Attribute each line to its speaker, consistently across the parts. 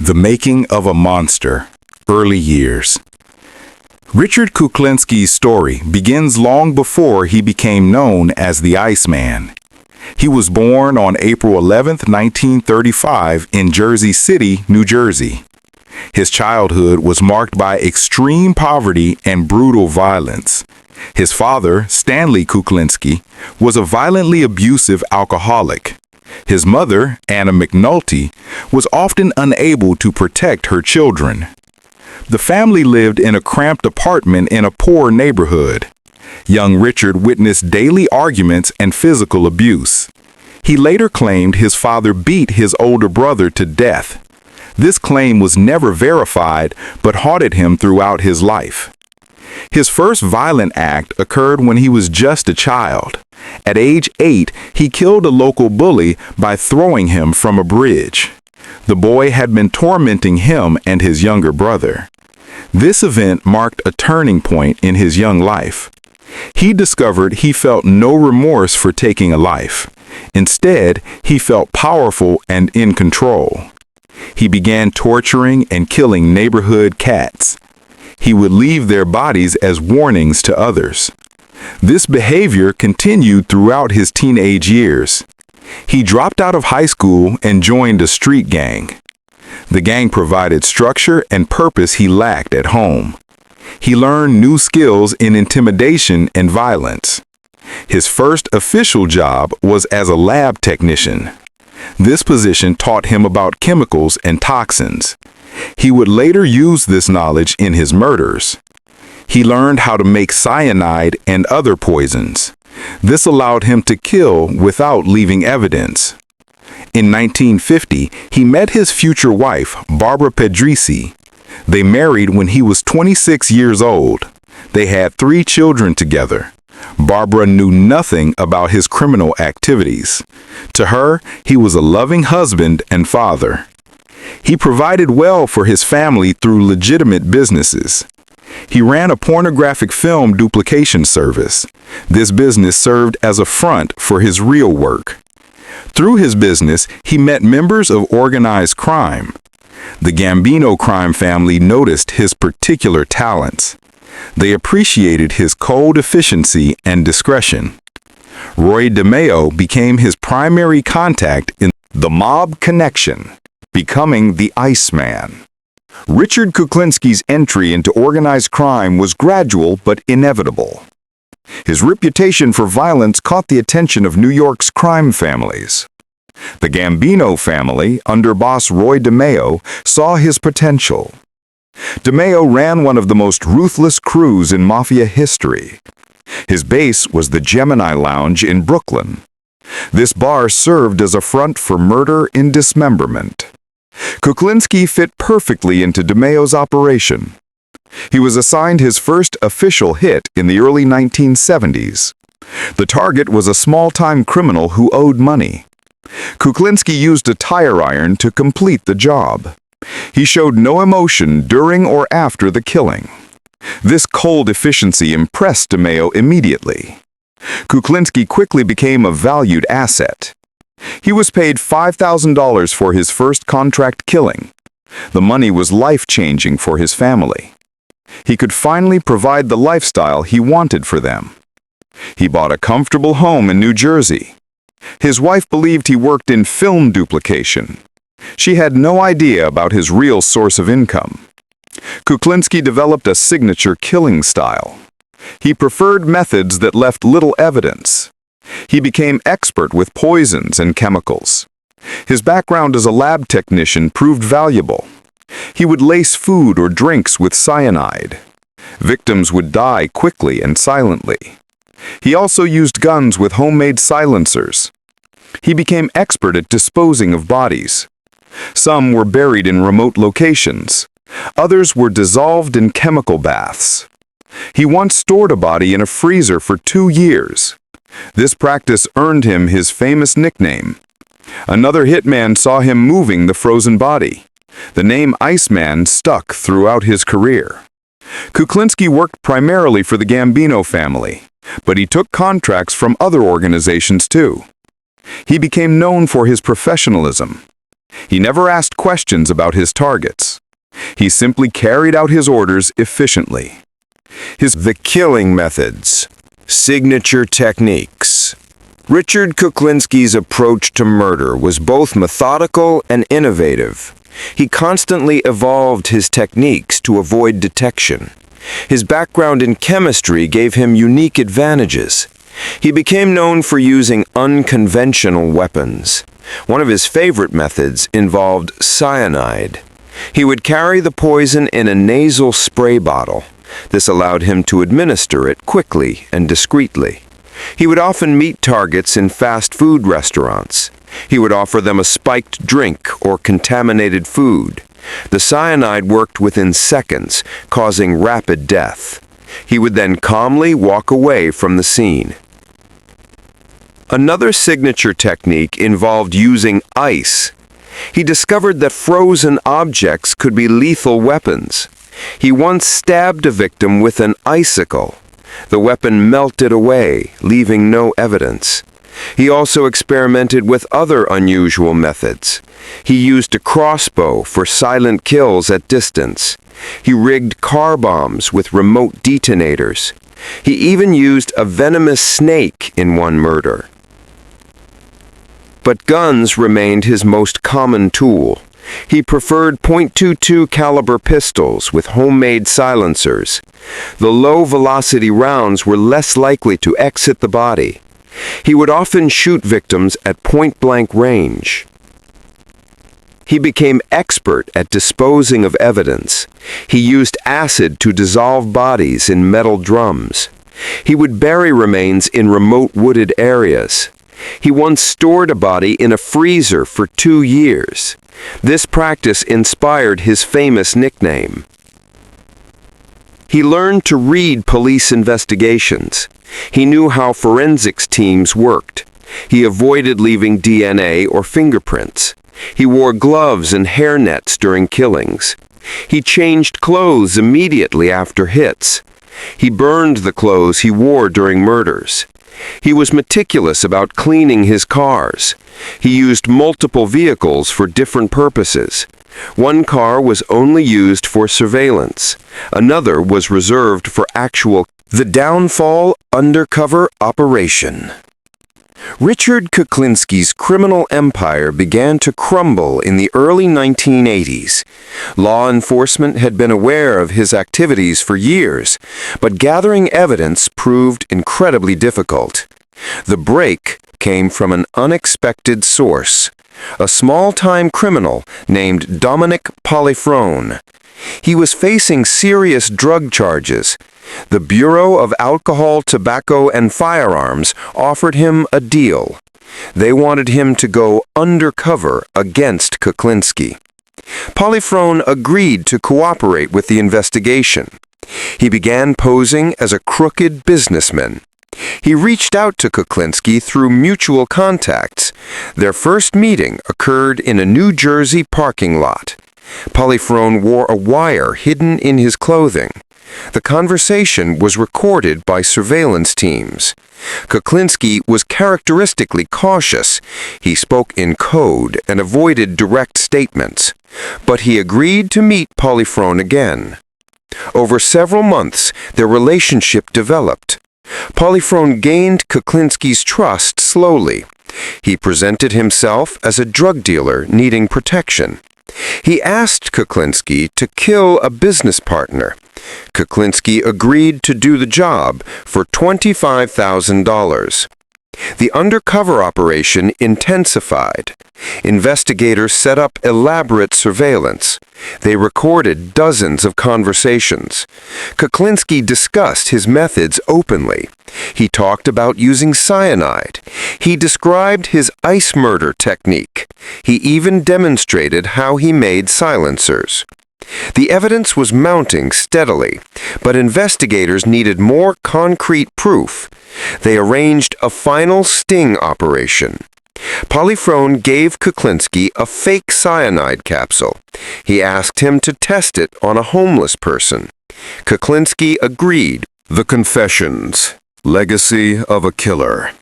Speaker 1: The Making of a Monster, Early Years. Richard Kuklinski's story begins long before he became known as the Iceman. He was born on April 11, 1935 in Jersey City, New Jersey. His childhood was marked by extreme poverty and brutal violence. His father, Stanley Kuklinski, was a violently abusive alcoholic. His mother, Anna McNulty, was often unable to protect her children. The family lived in a cramped apartment in a poor neighborhood. Young Richard witnessed daily arguments and physical abuse. He later claimed his father beat his older brother to death. This claim was never verified, but haunted him throughout his life. His first violent act occurred when he was just a child. At age 8, he killed a local bully by throwing him from a bridge. The boy had been tormenting him and his younger brother. This event marked a turning point in his young life. He discovered he felt no remorse for taking a life. Instead, he felt powerful and in control. He began torturing and killing neighborhood cats. He would leave their bodies as warnings to others. This behavior continued throughout his teenage years. He dropped out of high school and joined a street gang. The gang provided structure and purpose he lacked at home. He learned new skills in intimidation and violence. His first official job was as a lab technician. This position taught him about chemicals and toxins. He would later use this knowledge in his murders. He learned how to make cyanide and other poisons. This allowed him to kill without leaving evidence. In 1950, he met his future wife, Barbara Pedrisi. They married when he was 26 years old. They had 3 children together. Barbara knew nothing about his criminal activities. To her, he was a loving husband and father. He provided well for his family through legitimate businesses. He ran a pornographic film duplication service. This business served as a front for his real work. Through his business, he met members of organized crime. The Gambino crime family noticed his particular talents. They appreciated his cold efficiency and discretion. Roy DeMeo became his primary contact in the mob connection, becoming the Iceman. Richard Kuklinski's entry into organized crime was gradual but inevitable. His reputation for violence caught the attention of New York's crime families. The Gambino family, under boss Roy DeMeo, saw his potential. DeMeo ran one of the most ruthless crews in mafia history. His base was the Gemini Lounge in Brooklyn. This bar served as a front for murder and dismemberment. Kuklinski fit perfectly into DeMeo's operation. He was assigned his first official hit in the early 1970s. The target was a small-time criminal who owed money. Kuklinski used a tire iron to complete the job. He showed no emotion during or after the killing. This cold efficiency impressed DeMeo immediately. Kuklinski quickly became a valued asset. He was paid $5,000 for his first contract killing. The money was life-changing for his family. He could finally provide the lifestyle he wanted for them. He bought a comfortable home in New Jersey. His wife believed he worked in film duplication. She had no idea about his real source of income. Kuklinski developed a signature killing style. He preferred methods that left little evidence. He became expert with poisons and chemicals. His background as a lab technician proved valuable. He would lace food or drinks with cyanide. Victims would die quickly and silently. He also used guns with homemade silencers. He became expert at disposing of bodies. Some were buried in remote locations. Others were dissolved in chemical baths. He once stored a body in a freezer for 2 years. This practice earned him his famous nickname. Another hitman saw him moving the frozen body. The name Iceman stuck throughout his career. Kuklinski worked primarily for the Gambino family, but he took contracts from other organizations too. He became known for his professionalism. He never asked questions about his targets. He simply carried out his orders efficiently.
Speaker 2: The killing methods. Signature techniques. Richard Kuklinski's approach to murder was both methodical and innovative. He constantly evolved his techniques to avoid detection. His background in chemistry gave him unique advantages. He became known for using unconventional weapons. One of his favorite methods involved cyanide. He would carry the poison in a nasal spray bottle. This allowed him to administer it quickly and discreetly. He would often meet targets in fast food restaurants. He would offer them a spiked drink or contaminated food. The cyanide worked within seconds, causing rapid death. He would then calmly walk away from the scene. Another signature technique involved using ice. He discovered that frozen objects could be lethal weapons. He once stabbed a victim with an icicle. The weapon melted away, leaving no evidence. He also experimented with other unusual methods. He used a crossbow for silent kills at distance. He rigged car bombs with remote detonators. He even used a venomous snake in one murder. But guns remained his most common tool. He preferred .22 caliber pistols with homemade silencers. The low-velocity rounds were less likely to exit the body. He would often shoot victims at point-blank range. He became expert at disposing of evidence. He used acid to dissolve bodies in metal drums. He would bury remains in remote wooded areas. He once stored a body in a freezer for 2 years. This practice inspired his famous nickname. He learned to read police investigations. He knew how forensics teams worked. He avoided leaving DNA or fingerprints. He wore gloves and hairnets during killings. He changed clothes immediately after hits. He burned the clothes he wore during murders. He was meticulous about cleaning his cars. He used multiple vehicles for different purposes. One car was only used for surveillance. Another was reserved for actual. The downfall undercover operation. Richard Kuklinski's criminal empire began to crumble in the early 1980s. Law enforcement had been aware of his activities for years, but gathering evidence proved incredibly difficult. The break came from an unexpected source, a small-time criminal named Dominic Polifrone. He was facing serious drug charges. The Bureau of Alcohol, Tobacco, and Firearms offered him a deal. They wanted him to go undercover against Kuklinski. Polifrone agreed to cooperate with the investigation. He began posing as a crooked businessman. He reached out to Kuklinski through mutual contacts. Their first meeting occurred in a New Jersey parking lot. Polifrone wore a wire hidden in his clothing. The conversation was recorded by surveillance teams. Kuklinski was characteristically cautious. He spoke in code and avoided direct statements. But he agreed to meet Polifrone again. Over several months, their relationship developed. Polifrone gained Kuklinski's trust slowly. He presented himself as a drug dealer needing protection. He asked Kuklinski to kill a business partner. Kuklinski agreed to do the job for $25,000. The undercover operation intensified. Investigators set up elaborate surveillance. They recorded dozens of conversations. Kuklinski discussed his methods openly. He talked about using cyanide. He described his ice murder technique. He even demonstrated how he made silencers. The evidence was mounting steadily, but investigators needed more concrete proof. They arranged a final sting operation. Polifrone gave Kuklinski a fake cyanide capsule. He asked him to test it on a homeless person. Kuklinski agreed.
Speaker 1: The Confessions: Legacy of a Killer.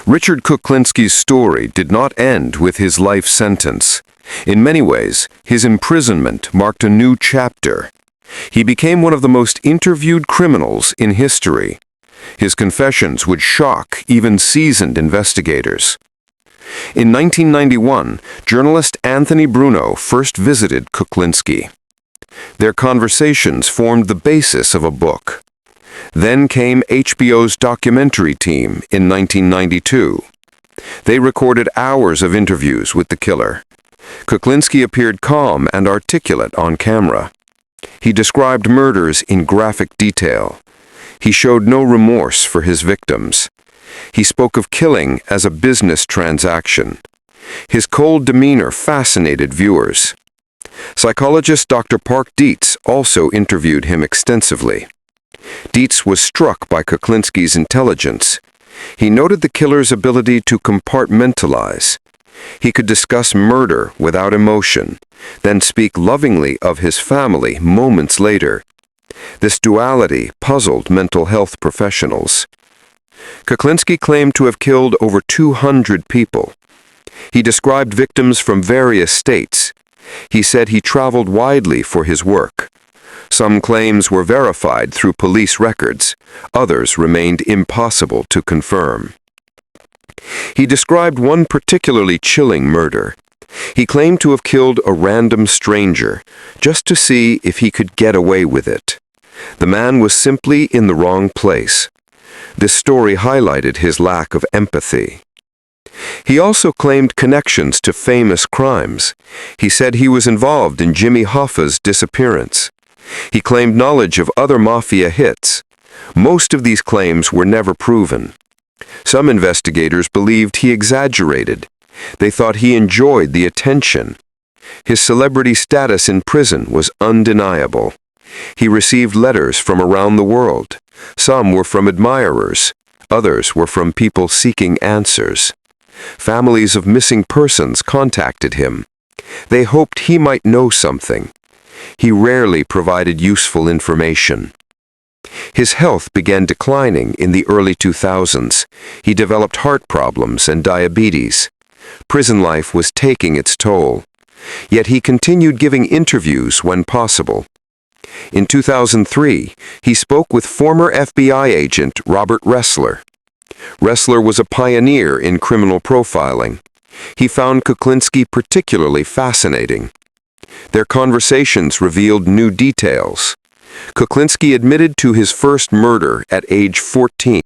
Speaker 1: Richard Kuklinski's story did not end with his life sentence.
Speaker 2: In many ways, his imprisonment marked a new chapter. He became one of the most interviewed criminals in history. His confessions would shock even seasoned investigators. In 1991, journalist Anthony Bruno first visited Kuklinski. Their conversations formed the basis of a book. Then came HBO's documentary team in 1992. They recorded hours of interviews with the killer. Kuklinski appeared calm and articulate on camera. He described murders in graphic detail. He showed no remorse for his victims. He spoke of killing as a business transaction. His cold demeanor fascinated viewers. Psychologist Dr. Park Dietz also interviewed him extensively. Dietz was struck by Kuklinski's intelligence. He noted the killer's ability to compartmentalize. He could discuss murder without emotion, then speak lovingly of his family moments later. This duality puzzled mental health professionals. Kuklinski claimed to have killed over 200 people. He described victims from various states. He said he traveled widely for his work. Some claims were verified through police records. Others remained impossible to confirm. He described one particularly chilling murder. He claimed to have killed a random stranger, just to see if he could get away with it. The man was simply in the wrong place. This story highlighted his lack of empathy. He also claimed connections to famous crimes. He said he was involved in Jimmy Hoffa's disappearance. He claimed knowledge of other mafia hits. Most of these claims were never proven. Some investigators believed he exaggerated. They thought he enjoyed the attention. His celebrity status in prison was undeniable. He received letters from around the world. Some were from admirers. Others were from people seeking answers. Families of missing persons contacted him. They hoped he might know something. He rarely provided useful information. His health began declining in the early 2000s. He developed heart problems and diabetes. Prison life was taking its toll. Yet he continued giving interviews when possible. In 2003, he spoke with former FBI agent Robert Ressler. Ressler was a pioneer in criminal profiling. He found Kuklinski particularly fascinating. Their conversations revealed new details. Kuklinski admitted to his first murder at age 14.